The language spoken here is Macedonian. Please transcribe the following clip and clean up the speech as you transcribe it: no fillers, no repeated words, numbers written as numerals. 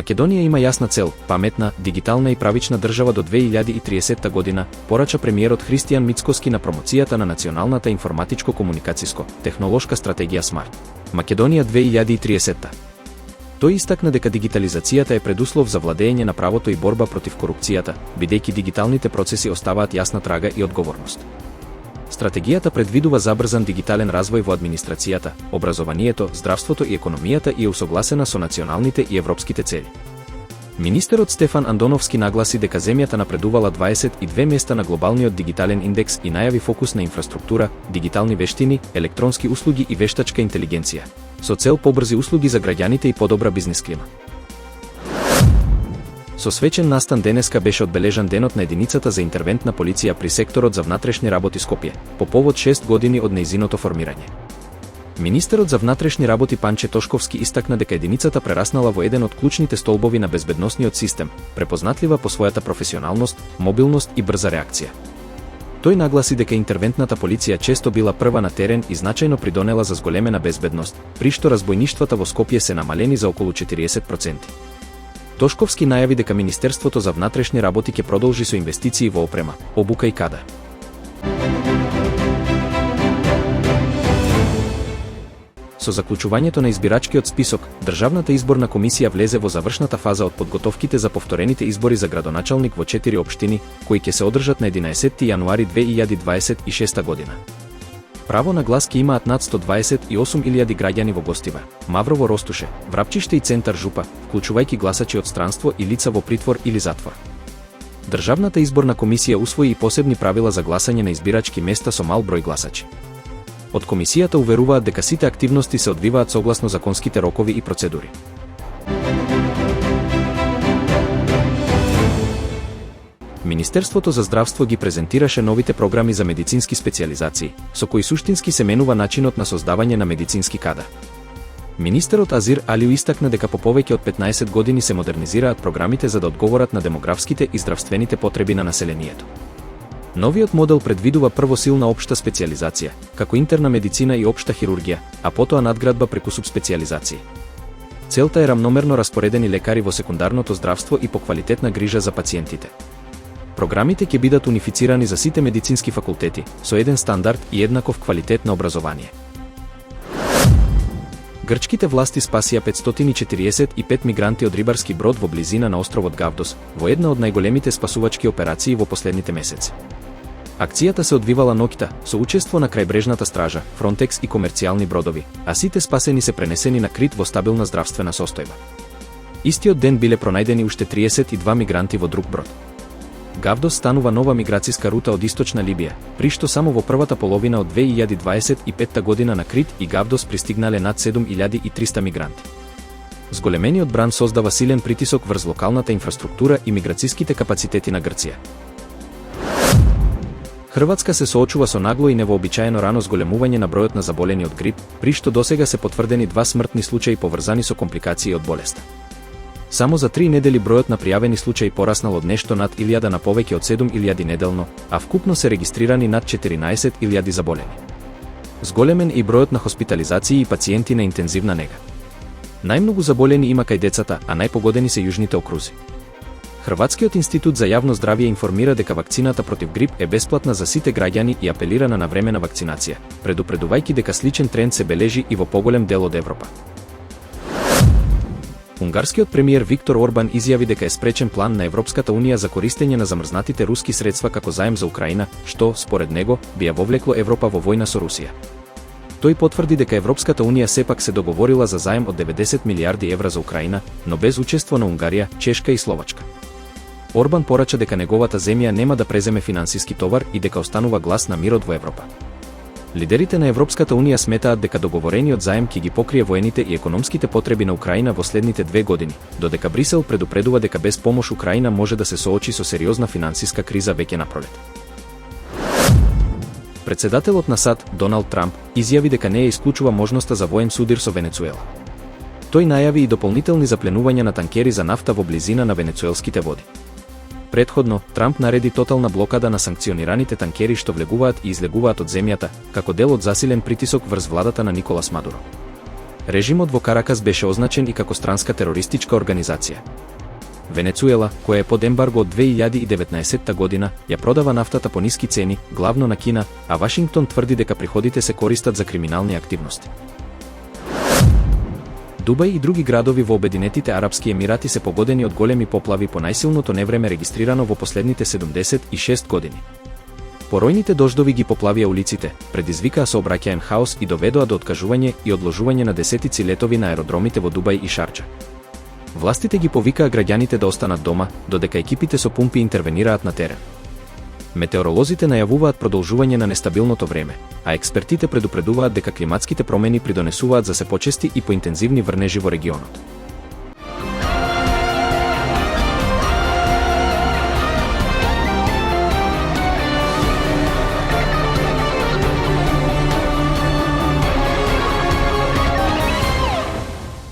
Македонија има јасна цел, паметна, дигитална и правична држава до 2030 година, порача премиерот Христијан Мицкоски на промоцијата на националната информатичко-комуникацијско технолошка стратегија Смарт Македонија 2030. Тој истакна дека дигитализацијата е предуслов за владење на правото и борба против корупцијата, бидејќи дигиталните процеси оставаат јасна трага и одговорност. Стратегијата предвидува забрзан дигитален развој во администрацијата, образованието, здравството и економијата и е усогласена со националните и европските цели. Министерот Стефан Андоновски нагласи дека земјата напредувала 22 места на глобалниот дигитален индекс и најави фокус на инфраструктура, дигитални вештини, електронски услуги и вештачка интелигенција, со цел побрзи услуги за граѓаните и подобра бизнис клима. Со свечен настан денеска беше одбележан денот на единицата за интервентна полиција при секторот за внатрешни работи Скопје, по повод 6 години од нејзиното формирање. Министерот за внатрешни работи Панче Тошковски истакна дека единицата прераснала во еден од клучните столбови на безбедносниот систем, препознатлива по својата професионалност, мобилност и брза реакција. Тој нагласи дека интервентната полиција често била прва на терен и значајно придонела за зголемена безбедност, при што разбојништвата во Скопје се намалени за околу 40%. Тошковски најави дека Министерството за внатрешни работи ќе продолжи со инвестиции во опрема, обука и кадар. Со заклучувањето на избирачкиот список, Државната изборна комисија влезе во завршната фаза од подготовките за повторените избори за градоначалник во 4 општини, кои ќе се одржат на 11 јануари 2026 година. Право на глас ќе имаат над 128.000 граѓани во Гостивар, Маврово, Ростуше, Врапчиште и Центар Жупа, вклучувајќи гласачи од странство и лица во притвор или затвор. Државната изборна комисија усвои и посебни правила за гласање на избирачки места со мал број гласачи. Од комисијата уверуваат дека сите активности се одвиваат согласно законските рокови и процедури. Министерството за здравство ги презентираше новите програми за медицински специјализации, со кои суштински се менува начинот на создавање на медицински кадар. Министерот Азир Алиу истакна дека по повеќе од 15 години се модернизираат програмите за да одговорат на демографските и здравствените потреби на населението. Новиот модел предвидува прво силна општа специјализација, како интерна медицина и општа хирургија, а потоа надградба преку субспецијализации. Целта е рамномерно распоредени лекари во секундарното здравство и поквалитетна грижа за пациентите. Програмите ќе бидат унифицирани за сите медицински факултети, со еден стандард и еднаков квалитет на образование. Грчките власти спасија 545 мигранти од рибарски брод во близина на островот Гавдос, во една од најголемите спасувачки операции во последните месеци. Акцијата се одвивала ноќта, со учество на крајбрежната стража, Фронтекс и комерцијални бродови, а сите спасени се пренесени на Крит во стабилна здравствена состојба. Истиот ден биле пронајдени уште 32 мигранти во друг брод. Гавдос станува нова миграцијска рута од источна Либија, при што само во првата половина од 2025 година на Крит и Гавдос пристигнале над 7300 мигранти. Зголемениот бран создава силен притисок врз локалната инфраструктура и миграцијските капацитети на Грција. Хрватска се соочува со нагло и невообичаено рано зголемување на бројот на заболени од грип, при што досега се потврдени 2 смртни случаи поврзани со компликации од болеста. Само за 3 недели бројот на пријавени случаи пораснал од нешто над 1000 на повеќе од 7000 неделно, а вкупно се регистрирани над 14000 заболени. Зголемен и бројот на хоспитализации и пациенти на интензивна нега. Најмногу заболени има кај децата, а најпогодени се јужните окрузи. Хрватскиот институт за јавно здравје информира дека вакцината против грип е бесплатна за сите граѓани и апелира на навремена вакцинација, предупредувајќи дека сличен тренд се бележи и во поголем дел од Европа. Унгарскиот премиер Виктор Орбан изјави дека е спречен план на Европската унија за користење на замрзнатите руски средства како заем за Украина, што, според него, би ја вовлекло Европа во војна со Русија. Тој потврди дека Европската унија сепак се договорила за заем од 90 милиарди евра за Украина, но без учество на Унгарија, Чешка и Словачка. Орбан порача дека неговата земја нема да преземе финансиски товар и дека останува глас на мирот во Европа. Лидерите на Европската унија сметаат дека договорениот заем ќе ги покрие воените и економските потреби на Украина во следните 2 години, додека Брисел предупредува дека без помош Украина може да се соочи со сериозна финансиска криза веќе напролет. Председателот на САД, Доналд Трамп, изјави дека не ја исклучува можноста за воен судир со Венецуела. Тој најави и дополнителни запленувања на танкери за нафта во близина на венецуелските води. Предходно, Трамп нареди тотална блокада на санкционираните танкери што влегуваат и излегуваат од земјата, како дел од засилен притисок врз владата на Николас Мадуро. Режимот во Каракас беше означен и како странска терористичка организација. Венецуела, која е под ембарго од 2019 година, ја продава нафтата по ниски цени, главно на Кина, а Вашингтон тврди дека приходите се користат за криминални активности. Дубај и други градови во Обединетите Арапски Емирати се погодени од големи поплави по најсилното невреме регистрирано во последните 76 години. Поројните дождови ги поплавија улиците, предизвикаа сообраќаен хаос и доведоа до откажување и одложување на десетици летови на аеродромите во Дубај и Шарџа. Властите ги повикаа граѓаните да останат дома, додека екипите со пумпи интервенираат на терен. Метеоролозите најавуваат продолжување на нестабилното време, а експертите предупредуваат дека климатските промени придонесуваат за се почести и поинтензивни врнежи во регионот.